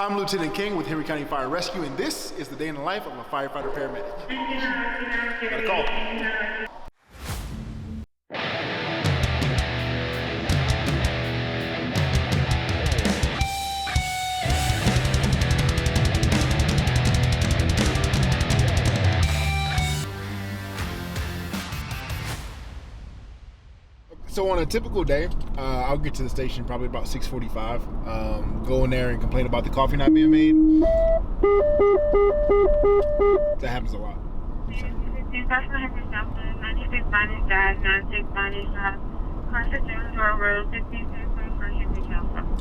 I'm Lieutenant King with Henry County Fire and Rescue, and this is the day in the life of a firefighter paramedic. Got a call. So on a typical day, I'll get to the station probably about 6:45. Go in there and complain about the coffee not being made. That happens a lot.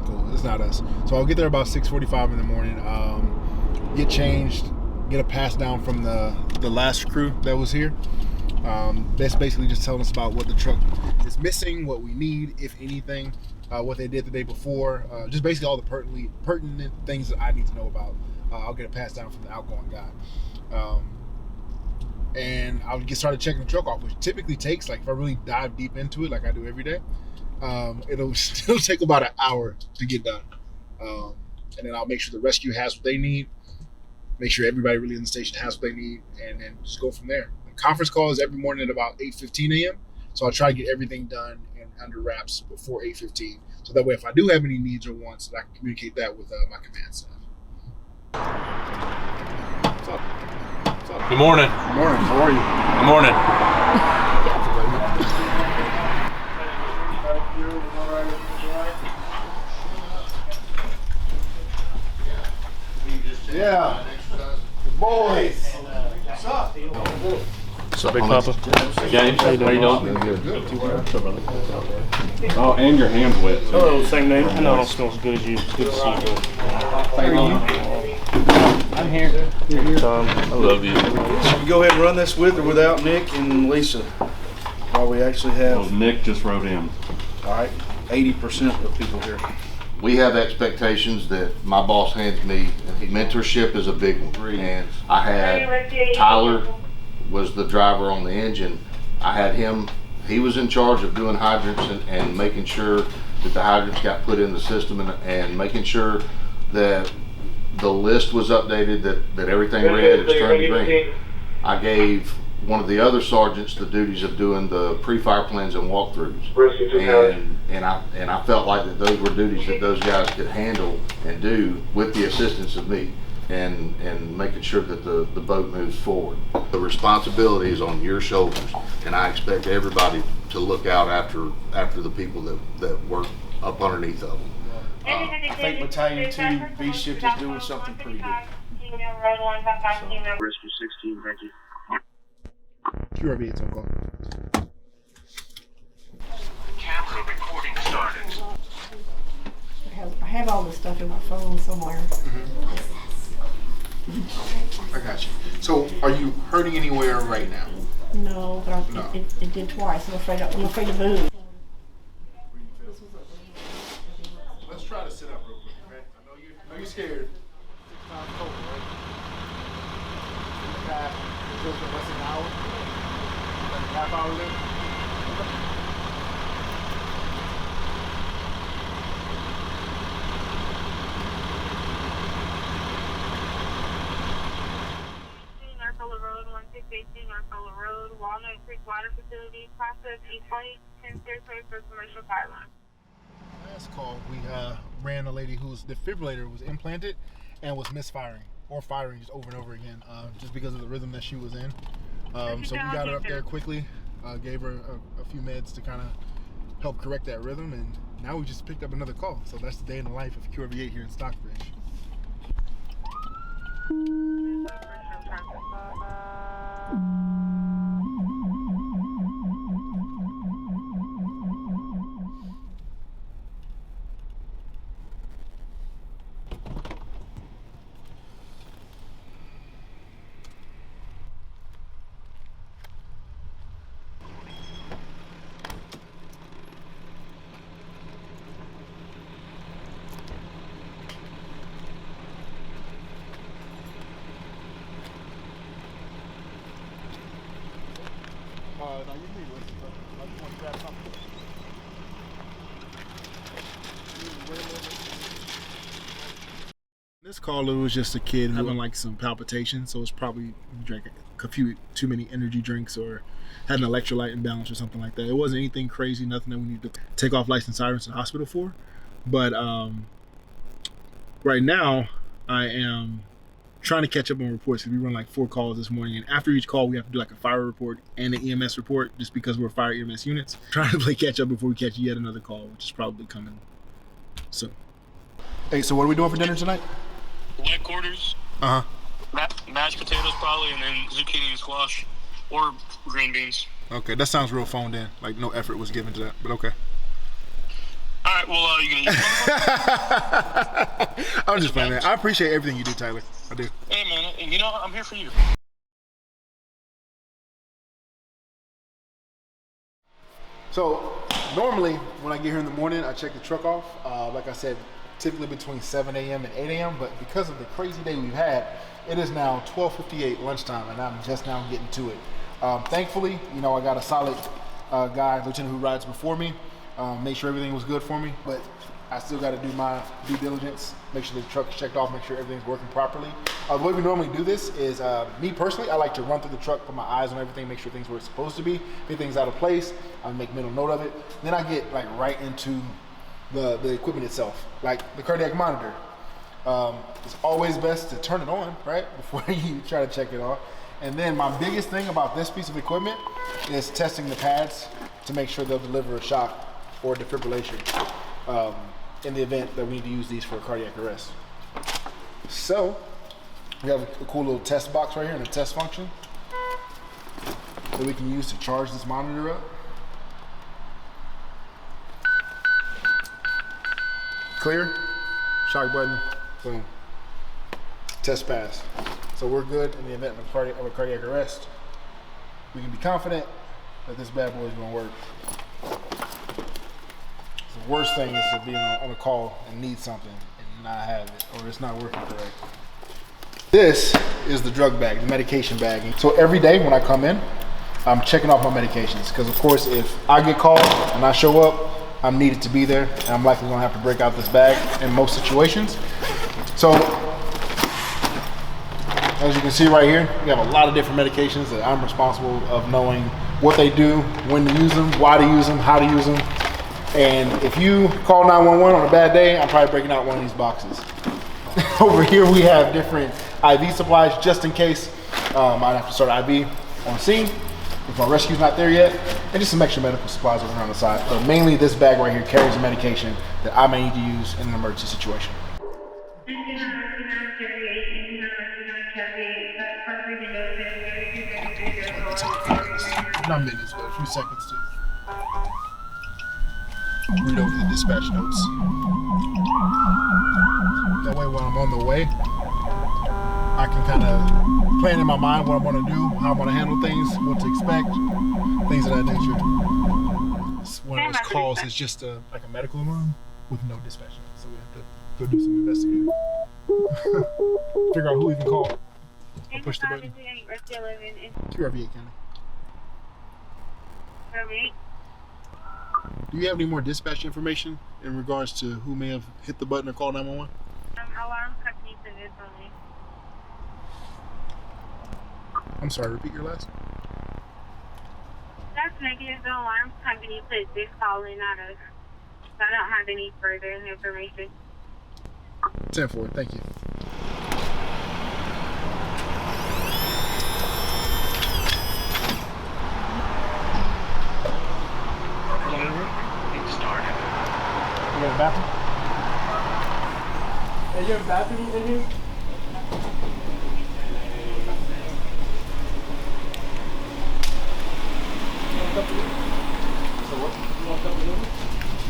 Cool, it's not us. So I'll get there about 6:45 in the morning, get changed, get a pass down from the last crew that was here. That's basically just telling us about what the truck is missing, what we need, if anything, what they did the day before, just basically all the pertinent things that I need to know about. I'll get a pass down from the outgoing guy. And I'll get started checking the truck off, which typically takes, like, if I really dive deep into it like I do every day, it'll still take about an hour to get done. And then I'll make sure the rescue has what they need, make sure everybody really in the station has what they need, and then just go from there. Conference call is every morning at about 8:15 a.m. So I'll try to get everything done and under wraps before 8:15. So that way, if I do have any needs or wants, I can communicate that with my command staff. What's up? What's up? Good morning. Good morning. How are you? Good morning. Yeah. The boys. What's up? What's up, Big Papa? James, how you doing? Good. Oh, and your hand's wet. So. Hello, same name. I know it smells as good as you. It's good to see you. How are you? I'm here. You're here. Tom, I love you. Should we go ahead and run this with or without Nick and Lisa? While we actually have, Well, Nick just wrote in. all right, 80% of people here. We have expectations that my boss hands me. Mentorship is a big one. And I had Tyler was the driver on the engine. I had him, he was in charge of doing hydrants and making sure that the hydrants got put in the system and making sure that the list was updated, that everything read, it's turned green. I gave one of the other sergeants the duties of doing the pre-fire plans and walkthroughs. And I felt like that those were duties that those guys could handle and do with the assistance of me and making sure that the boat moves forward. The responsibility is on your shoulders, and I expect everybody to look out after the people that work up underneath of them. I think Battalion 2 B shift is doing something pretty good. Rescue 16, thank you. QRV, it's on call. Camera recording started. I have all this stuff in my phone somewhere. I got you. So, are you hurting anywhere right now? No, but No. It did twice. I'm afraid to move. Let's try to sit up real quick, okay? I know you're scared. 6 times total, right? In the past, it feels like less than an hour. Like a half hour there. Road, 1618 North Road, Walnut Creek Water Facility, process E-Flight, 10 territory for commercial pipeline. Last call, we ran a lady whose defibrillator was implanted and was misfiring or firing just over and over again, just because of the rhythm that she was in. So we got her up there quickly, gave her a few meds to kind of help correct that rhythm, and now we just picked up another call. So that's the day in the life of QRV-8 here in Stockbridge. No, you need to listen. I just want to grab something. This caller was just a kid who had like some palpitations, so it's probably drank a few too many energy drinks or had an electrolyte imbalance or something like that. It wasn't anything crazy, nothing that we need to take off lights and sirens to the hospital for. But right now, I am trying to catch up on reports. We run like 4 calls this morning, and after each call, we have to do like a fire report and an EMS report, just because we're fire EMS units. Trying to play catch up before we catch yet another call, which is probably coming soon. Hey, so what are we doing for dinner tonight? Wet quarters, mashed potatoes probably, and then zucchini and squash, or green beans. Okay, that sounds real phoned in. Like no effort was given to that, but okay. All right, well, you gonna eat? I'm just playing, man. I appreciate everything you do, Tyler. I do. Hey, man, you know I'm here for you. So normally when I get here in the morning, I check the truck off. Like I said, typically between 7 a.m. and 8 a.m. But because of the crazy day we've had, it is now 12:58 lunchtime, and I'm just now getting to it. Thankfully, you know, I got a solid guy, lieutenant, who rides before me. Make sure everything was good for me, but I still got to do my due diligence, make sure the truck is checked off, make sure everything's working properly. The way we normally do this is, me personally, I like to run through the truck, put my eyes on everything, make sure things where it's supposed to be. If anything's out of place, I make mental note of it. Then I get like right into the equipment itself, like the cardiac monitor. It's always best to turn it on, right, before you try to check it off. And then my biggest thing about this piece of equipment is testing the pads to make sure they'll deliver a shock or defibrillation in the event that we need to use these for cardiac arrest. So we have a cool little test box right here and a test function that we can use to charge this monitor up. Clear, shock button, boom, test pass. So we're good in the event of a cardiac arrest. We can be confident that this bad boy is gonna work. The worst thing is to be on a call and need something and not have it, or it's not working correct. This is the drug bag, the medication bag. So every day when I come in, I'm checking off my medications, because of course if I get called and I show up, I'm needed to be there, and I'm likely gonna have to break out this bag in most situations. So as you can see right here, we have a lot of different medications that I'm responsible of knowing what they do, when to use them, why to use them, how to use them. And if you call 911 on a bad day, I'm probably breaking out one of these boxes. Over here we have different IV supplies just in case I'd have to start IV on scene if my rescue's not there yet, and just some extra medical supplies over on the side. But mainly this bag right here carries the medication that I may need to use in an emergency situation. 9 minutes, but a few seconds to read over the dispatch notes. That way when I'm on the way, I can kind of plan in my mind what I want to do, how I want to handle things, what to expect, things of that nature. One of those calls is just like a medical alarm with no dispatch notes, so we have to go do some investigating. Figure out who we can call. Or push the button. QRV8 County. Do you have any more dispatch information in regards to who may have hit the button or called 911? Alarm company for this only. I'm sorry, repeat your last. That's negative. The alarm company put this call in, not us. So I don't have any further information. 10-4, thank you. You got a bathroom? Is there a bathroom in here?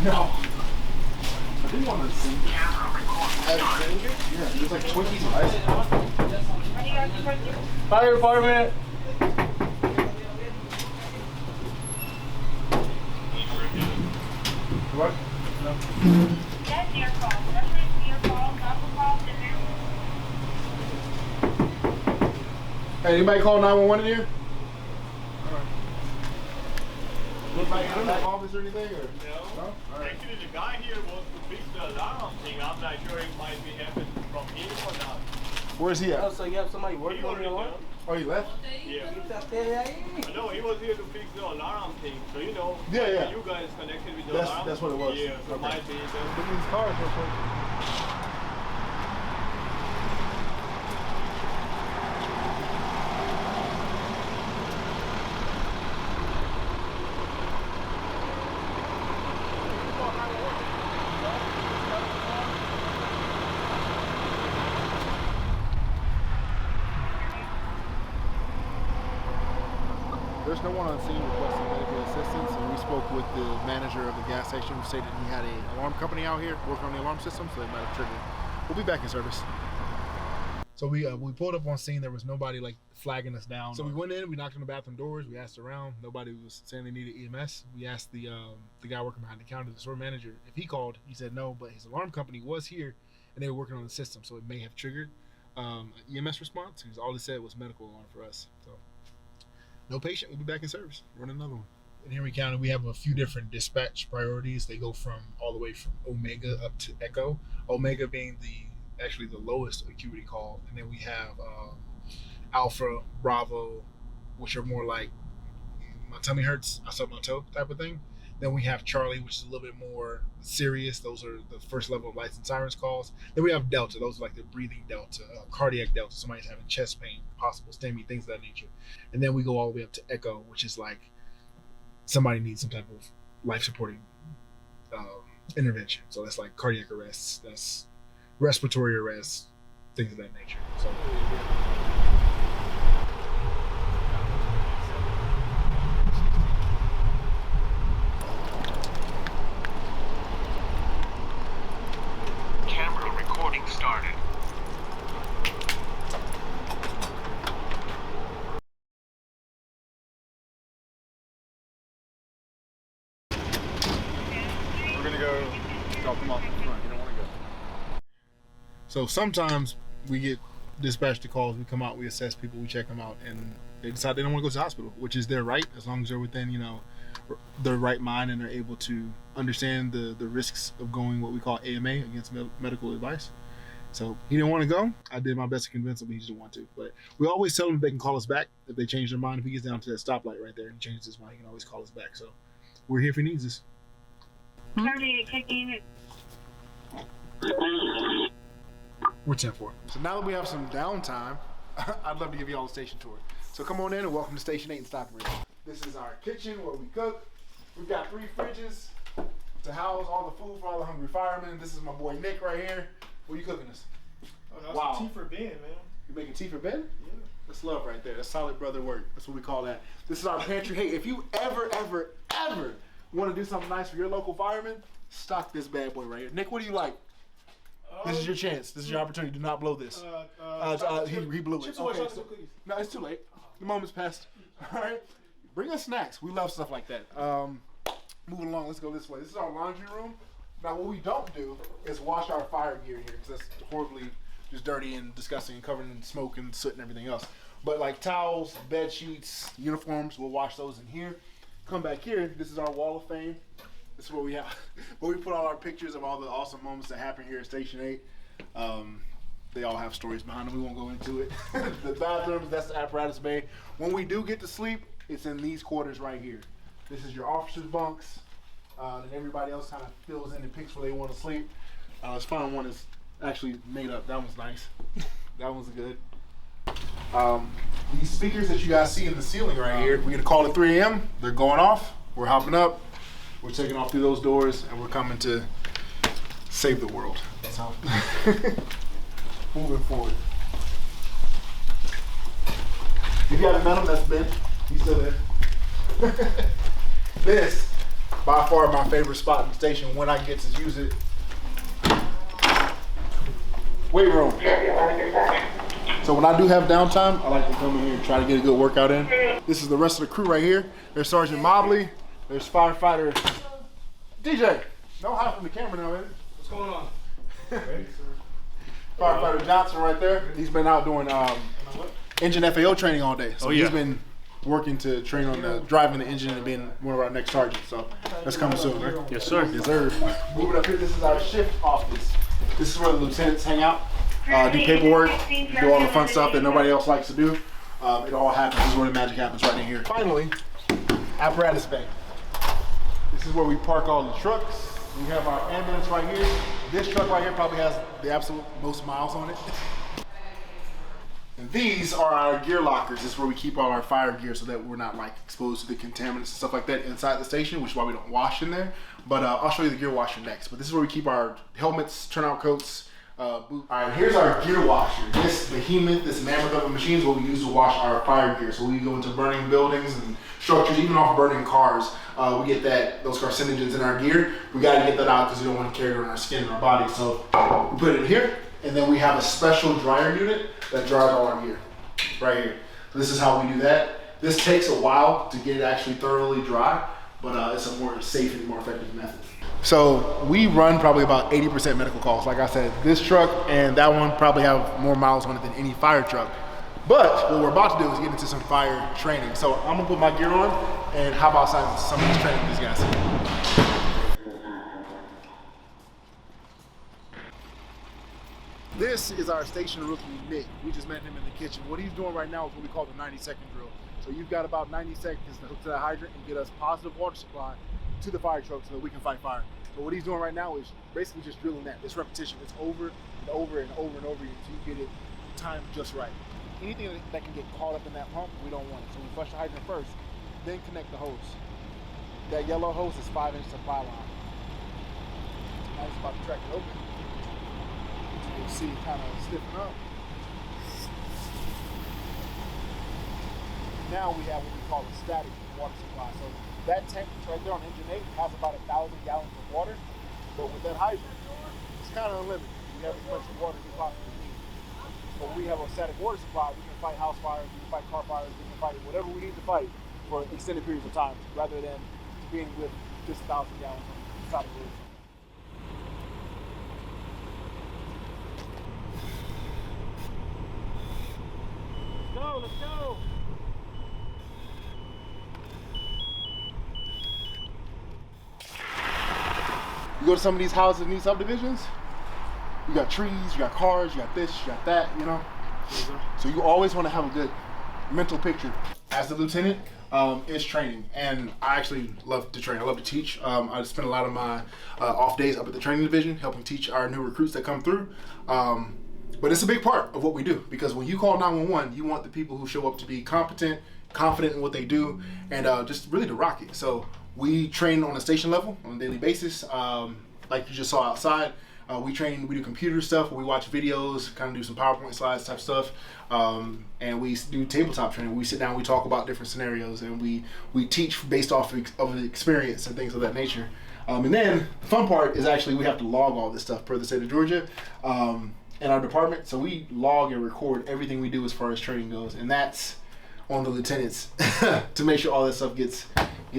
No. I didn't want to see. Yeah, there's like Twinkies and ice. Fire department. What? No. That's your call. That's your call. Not the call to Hey, anybody call 911 in here? Anybody in the office or anything? Or? No. No? All right. Actually, the guy here wants to fix the alarm thing. I'm not sure it might be happening from him or Where's he at? Oh, so you have somebody working on your alarm? Oh, he left? Yeah. Yeah. No, he was here to fix the alarm thing. So you know, Yeah. you guys connected with the That's- alarm. that's what it was. Yeah, so Okay. might be. Look at these cars real quick. There's no one on scene requesting medical assistance, and we spoke with the manager of the gas station who stated he had an alarm company out here working on the alarm system, so they might have triggered. We'll be back in service. So we pulled up on scene. There was nobody like flagging us down. So we went in, we knocked on the bathroom doors, we asked around. Nobody was saying they needed EMS. We asked the guy working behind the counter, the store manager, if he called. He said no, but his alarm company was here, and they were working on the system, so it may have triggered an EMS response. Because all it said was medical alarm for us. So. No patient, we'll be back in service. Run another one. In Henry County, we have a few different dispatch priorities. They go from all the way from Omega up to Echo. Omega being actually the lowest acuity call, and then we have Alpha, Bravo, which are more like my tummy hurts, I suck my toe type of thing. Then we have Charlie, which is a little bit more serious. Those are the first level of lights and sirens calls. Then we have Delta. Those are like the breathing Delta, cardiac Delta. Somebody's having chest pain, possible STEMI, things of that nature. And then we go all the way up to Echo, which is like somebody needs some type of life supporting intervention. So that's like cardiac arrests, that's respiratory arrests, things of that nature. So. Camera recording started. We're gonna go drop them off in front. You don't want to go. So sometimes we get dispatched to calls. We come out, we assess people, we check them out, and they decide they don't want to go to the hospital, which is their right as long as they're within, their right mind and they're able to understand the risks of going what we call AMA, against medical advice. So he didn't want to go. I did my best to convince him, but he didn't want to. But we always tell him they can call us back if they change their mind. If he gets down to that stoplight right there and changes his mind, he can always call us back. So we're here if he needs us. 38 kicking it. We're 10-4. So now that we have some downtime, I'd love to give you all a station tour. So come on in and welcome to Station 8 in Stockbridge. This is our kitchen where we cook. We've got 3 fridges to house all the food for all the hungry firemen. This is my boy Nick right here. What are you cooking us? Oh, that's Wow. tea for Ben, man. You making tea for Ben? Yeah. That's love right there. That's solid brother work. That's what we call that. This is our pantry. Hey, if you ever want to do something nice for your local fireman, stock this bad boy right here. Nick, what do you like? This is your chance. This is your opportunity. Do not blow this. He blew it. Okay, so, no, it's too late. The moment's passed. All right. Bring us snacks. We love stuff like that. Moving along. Let's go this way. This is our laundry room. Now, what we don't do is wash our fire gear here because that's horribly just dirty and disgusting and covered in smoke and soot and everything else. But like towels, bed sheets, uniforms, we'll wash those in here. Come back here. This is our wall of fame. This is where we have, where we put all our pictures of all the awesome moments that happen here at Station 8. They all have stories behind them. We won't go into it. The bathrooms, that's the apparatus bay. When we do get to sleep, it's in these quarters right here. This is your officers' bunks. And everybody else kind of fills in and picks where they want to sleep. Let's find one that's actually made up. That one's nice. That one's good. These speakers that you guys see in the ceiling right here, we get a call at 3 a.m. They're going off. We're hopping up. We're taking off through those doors, and we're coming to save the world. That's how. Moving forward. If you haven't met him, that's Ben. He's still there. This, by far, my favorite spot in the station when I get to use it. Weight room. So when I do have downtime, I like to come in here and try to get a good workout in. This is the rest of the crew right here. There's Sergeant Mobley. There's firefighter DJ. No hide from the camera now, baby. What's going on? Firefighter Johnson right there. He's been out doing engine FAO training all day. So he's been working to train on driving the engine and being one of our next sergeants. So that's coming soon, right? Yes, sir. Yes, sir. Moving up here, this is our shift office. This is where the lieutenants hang out. do paperwork, do all the fun stuff that nobody else likes to do. It all happens. This is where the magic happens, right in here. Finally, apparatus bay. This is where we park all the trucks. We have our ambulance right here. This truck right here probably has the absolute most miles on it. And these are our gear lockers. This is where we keep all our fire gear so that we're not like exposed to the contaminants and stuff like that inside the station, which is why we don't wash in there. But I'll show you the gear washer next. But this is where we keep our helmets, turnout coats, boots. All right, here's our gear washer. This behemoth, this mammoth of a machine is what we use to wash our fire gear. So we go into burning buildings and structures, even off burning cars. We get those carcinogens in our gear. We gotta get that out because we don't want to carry it on our skin and our body. So we put it in here, and then we have a special dryer unit that dries all our gear right here. So this is how we do that. This takes a while to get it actually thoroughly dry, but it's a more safe and more effective method. So we run probably about 80% medical calls. Like I said, this truck and that one probably have more miles on it than any fire truck. But what we're about to do is get into some fire training. So I'm gonna put my gear on and hop outside with some of this training with these guys. This is our station rookie, Nick. We just met him in the kitchen. What he's doing right now is what we call the 90-second drill. So you've got about 90 seconds to hook to the hydrant and get us positive water supply to the fire truck so that we can fight fire. But what he's doing right now is basically just drilling that. It's repetition. It's over and over and over and over again until you get it timed just right. Anything that can get caught up in that pump, we don't want it. So we flush the hydrant first, then connect the hose. That yellow hose is 5 inch supply line. Now it's about to crack it open. You'll see it kind of stiffen up. Now we have what we call a static water supply. So that tank right there on engine 8 has about 1,000 gallons of water. But with that hydrant, it's kind of unlimited. You have as much water as you possibly need. But when we have a static water supply, we can fight house fires, we can fight car fires, we can fight whatever we need to fight for extended periods of time, rather than being with just 1,000 gallons on the side of the roof. Let's go! You go to some of these houses in these subdivisions, you got trees, you got cars, you got this, you got that, you know? So you always want to have a good mental picture. As the lieutenant, it's training, and I actually love to train. I love to teach. I spend a lot of my off days up at the training division helping teach our new recruits that come through. But it's a big part of what we do, because when you call 911, you want the people who show up to be competent, confident in what they do, and just really to rock it. So we train on a station level on a daily basis, like you just saw outside. We do computer stuff, where we watch videos, kind of do some PowerPoint slides type stuff, and we do tabletop training. We sit down, we talk about different scenarios, and we teach based off of the experience and things of that nature. And then the fun part is actually we have to log all this stuff per the state of Georgia. In our department, so we log and record everything we do as far as training goes, and that's on the lieutenants to make sure all that stuff gets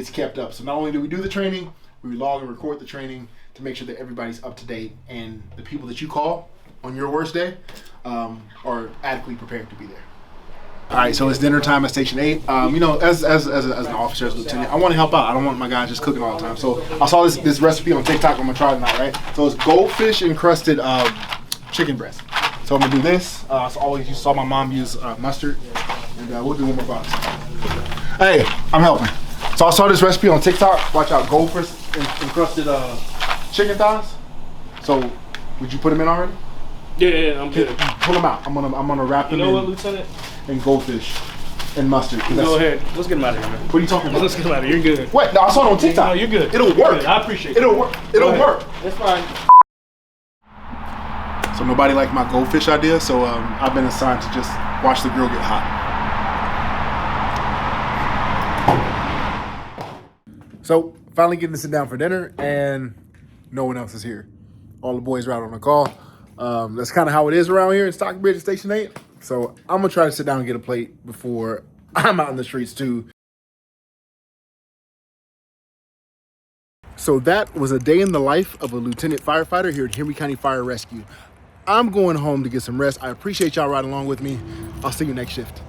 kept up. So not only do we do the training, we log and record the training to make sure that everybody's up to date, and the people that you call on your worst day are adequately prepared to be there. All right, so it's dinner time at Station 8. You know, as an officer, as a lieutenant, I want to help out. I don't want my guys just cooking all the time. So I saw this recipe on TikTok. I'm gonna try it tonight, right? So it's goldfish encrusted chicken breast. So I'm gonna do this. So you saw my mom use mustard, and we'll do one more box. Hey, I'm helping. So I saw this recipe on TikTok. Watch out, goldfish encrusted chicken thighs. So would you put them in already? Yeah, I'm good. Pull them out. I'm gonna wrap them in. You know what, Lieutenant? In goldfish and mustard. Go ahead. Let's get them out of here, man. What are you talking about? Let's get them out of here. You're good. What? No, I saw it on TikTok. No, you're good. It'll work. Good. I appreciate it. It'll work. It'll work. It's fine. So nobody liked my goldfish idea, so I've been assigned to just watch the grill get hot. So finally getting to sit down for dinner, and no one else is here. All the boys are out on the call. That's kind of how it is around here in Stockbridge Station 8. So I'm gonna try to sit down and get a plate before I'm out in the streets too. So that was a day in the life of a lieutenant firefighter here at Henry County Fire Rescue. I'm going home to get some rest. I appreciate y'all riding along with me. I'll see you next shift.